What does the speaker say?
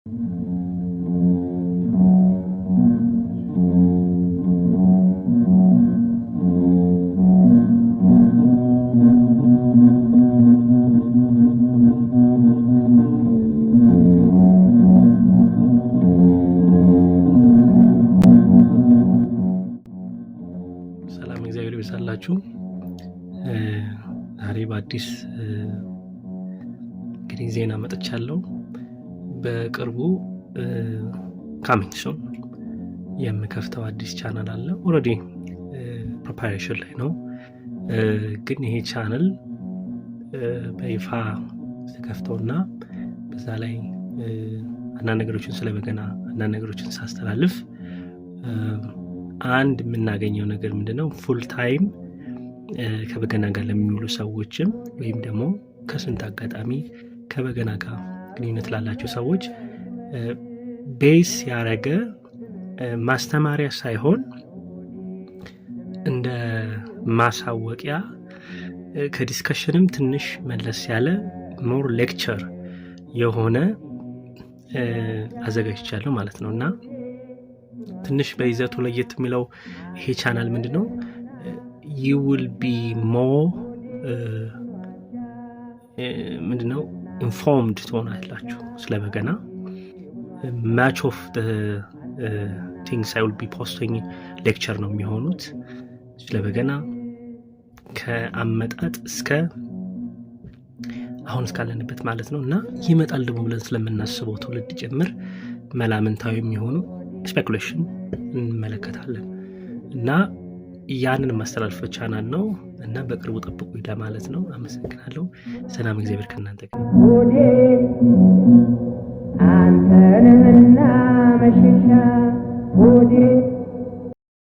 ሰላም እግዚአብሔር ይመስላችሁ። ዛሬ በአዲስ እንግዲህ ዜና መጥቻለሁ። በቅርቡ ካሚንግ ሱን የምከፍተው አዲስ ቻናል አለ። ኦልሬዲ ፕሪፓሬሽን ላይ ነው። ግን ይሄ ቻናል በይፋ ስከፍተውና በዛ ላይ አንዳንድ ነገሮችን ስለበገና አንዳንድ ነገሮችን ሳስተላልፍ አንድ የምናገኘው ነገር ምንድነው? ፉል ታይም ከበገና ጋር ለሚውሉ ሰዎችም ወይም ደግሞ ከስንት አጋጣሚ ከበገና ጋር ግንኙነት ላላቸው ሰዎች ቤስ ያረገ ማስተማሪያ ሳይሆን እንደ ማሳወቂያ ከዲስከሽንም ትንሽ መለስ ያለ ሞር ሌክቸር የሆነ አዘጋጅቻለሁ ማለት ነው። እና ትንሽ በይዘቱ ለየት የሚለው ይሄ ቻናል ምንድነው? you will be more ምንድነው informed ትሆናላችሁ ስለ በገና። much of the things I will be posting lecture ነው የሚሆኑት ስለ በገና ከአመጣጥ እስከ አሁን እስካለንበት ማለት ነው። እና ይመጣል ደግሞ ብለን ስለምናስበው ትውልድ ጭምር መላምንታዊ የሚሆኑ ስፔኩሌሽን እንመለከታለን። እና ያንን ማስተላለፍ ቻናል ነው እና በቅርቡ ጠብቁ ይዳ ማለት ነው። አመሰግናለሁ። ሰላም እግዚአብሔር ከእናንተ ጋር አንተንና መሸሻ